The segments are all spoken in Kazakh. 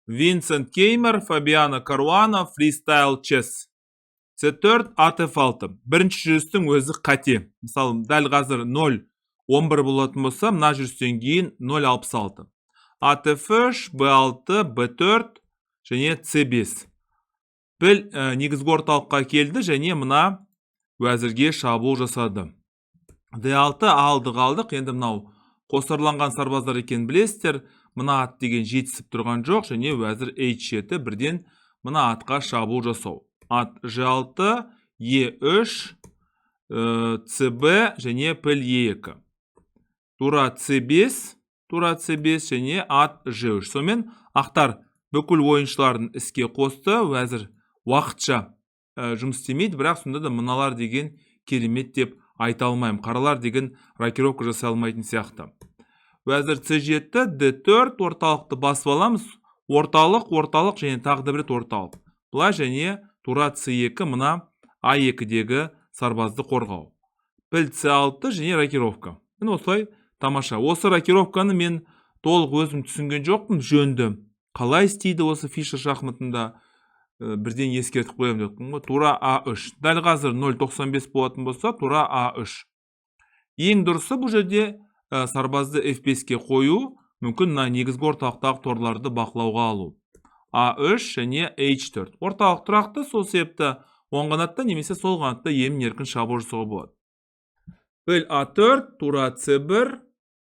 Винсент Кеймер, Фабиано Каруана, фристайл чес. C4, ATF6. Бірінші жүрістің өзі қате. Мысалы, дәл қазір 0-11 болатын болса, мына жүрістен кейін 0-66. ATF3, B6, B4 және C5. Піл негізгі орталыққа келді және мына уәзірге шабуыл жасады. D6 алдық. Енді мынау қосарланған сарбаздар екен білесіздер. Мына ат деген жетісіп тұрған жоқ және уәзір H7 бірден мына атқа шабуыл жасау. Ат G6, E3, CB және піл E2. Тура C5 және ат G3. Сонымен ақтар бүкіл ойыншылардың іске қосты. Уәзір уақытша жұмыс істемейді, бірақ сонда да мыналар деген керемет деп айта алмаймын. Қаралар деген рокировка жасай алмайтын сияқты. Уәзір C7, D4 орталықты басып аламыз. Орталық және тағы бір орталық. Бұлай және тура C2 мына A2-дегі сарбазды қорғау. Піл C6 және рокировка. Мен осылай тамаша. Осы рокировканы мен толық өзім түсінген жоқпын, жөнді. Қалай істейді осы Фишер шахматында бірден ескертіп қоямын дедім ғой. Тура A3. Дәл қазір 0.95 болатын болса, тура A3. Ең дұрысы бұл жерде сарбазды F5-ке қою, мүмкін негізгі орталықтағы торларды бақылауға алу. A3 және H4. Орталық тұрақты, сол себепті оң қанатта немесе сол қанатта емін-еркін шабуыл жасауға болады. Піл A4, тура C1,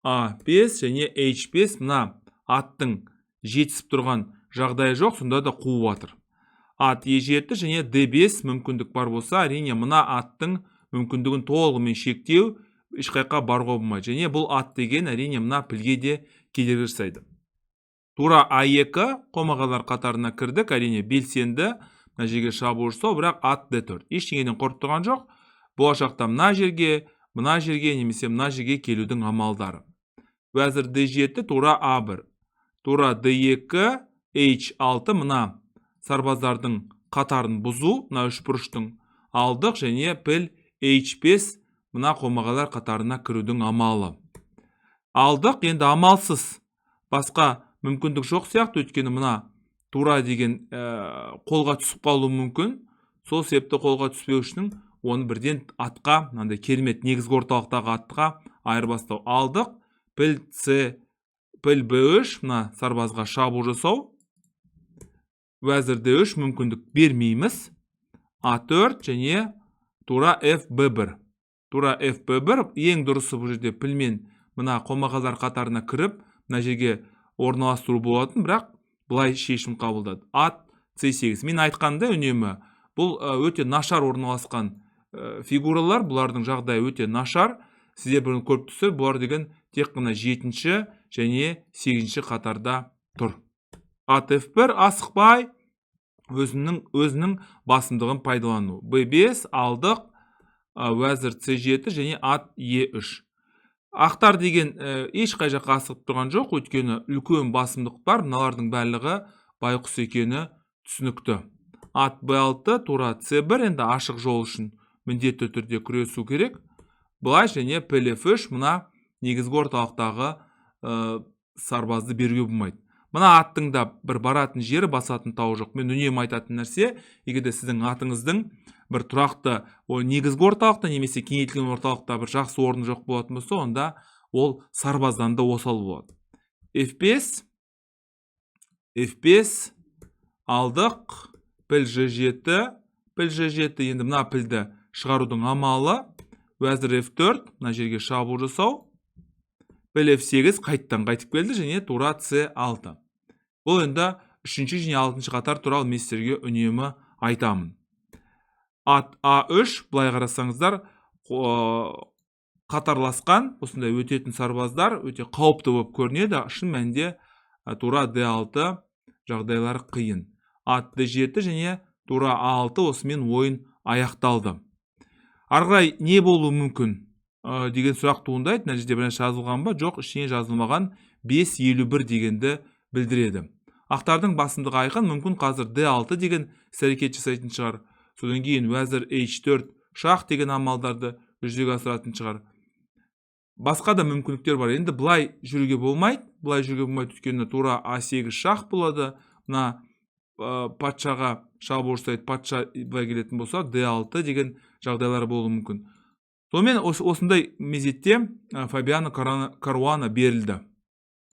A5 және H5 мына аттың жетісіп тұрған жағдайы жоқ, сонда да қуып жатыр. Ат E7 және D5 мүмкіндік бар болса, әрине мына аттың мүмкіндігін толығымен шектеу, ешқайқа баруға болмайды. Және бұл ат деген әрине мына пілге де кедергі жасайды. Тура A2 қомағалар қатарына кірдік, әрине белсенді, мына жерге шабуыл жасау, бірақ ат D4. Ештеңеден қорқып тұрған жоқ. Болашақта мына жерге немесе мына жерге келудің амалдары. Уәзір D7, тура A1. Тура D2, H6 мына сарбаздардың қатарын бұзу, мына үш бұрыштың алдық және піл H5 мына қомағалар қатарына кірудің амалы. Алдық, енді амалсыз. Басқа мүмкіндік жоқ сияқты, өйткені мына тура деген қолға түсіп қалу мүмкін. Сол себепті қолға түспеу үшін оны бірден атқа, мынандай керемет негізгі орталықтағы атқа айырбастау. Алдық, піл B3 мына сарбазға шабуыл жасау. Уәзір D3 мүмкіндік бермейміз. A4 және тура FB1. Тура FB1 ең дұрысы бұл жерде пілмен мына қомағалар қатарына кіріп, мына жерге орналастыру болатын, бірақ бұлай шешім қабылдады. Ат C8. Мен айтқандай үнемі, бұл өте нашар орналасқан фигуралар, бұлардың жағдайы өте нашар. Сіздер бұны көріп тұрсыздар, бұлар деген тек қана 7-ші және 8-ші қатарда тұр. Ат F1 асықпай өзінің басымдығын пайдалану. B5 алдық, уәзір C7 және ат E3. Ақтар деген ешқай жаққа асығып тұрған жоқ, өйткені үлкен басымдық бар, мыналардың барлығы байқұс екені түсінікті. Ат B6, тура C1, енді ашық жол үшін міндетті түрде күресу керек. Бұлай және піл F3 мына негізгі орталықтағы сарбазды беруге болмайды. Мына аттың да бір баратын жері, басатын тауы жоқ. Мен үнемі айтатын нәрсе, егерде сіздің атыңыздың бір тұрақты негізгі орталықта немесе кеңейтілген орталықта бір жақсы орны жоқ болатын болса, онда ол сарбаздан да осал болады. F5 алдық, піл G7, енді мына пілді шығарудың амалы. Уәзір F4, мына жерге шабуыл жасау. Піл F8 қайтып келді және тура C6. Бұл енді 3-ші және 6-ші қатар туралы мен сіздерге үнемі айтамын. Ат A3, бұлай қарасаңыздар, қатарласқан, осындай өтетін сарбаздар өте қауіпті болып көрінеді. Шын мәнінде тура D6 жағдайлары қиын. Ат D7 және тура A6 осымен ойын аяқталды. Арғырай не болуы мүмкін деген сұрақ туындайды. Мына жерде бірінші жазылған ба? Жоқ, ішіне жазылмаған 5-51 дегенді білдіреді. Ақтардың басымдығы айқын, мүмкін қазір D6 деген іс-әрекет жасайтын шығар. Содан кейін уәзір H4 шах деген амалдарды жүзеге асыратын шығар. Басқа да мүмкіндіктер бар. Енді бұлай жүруге болмайды. Өйткені тура A8 шах болады. мына патшаға шабуыл жасайды, патша келетін болса d6 деген жағдайлар болуы мүмкін. Сонымен осындай мезетте Фабиано Каруана берілді.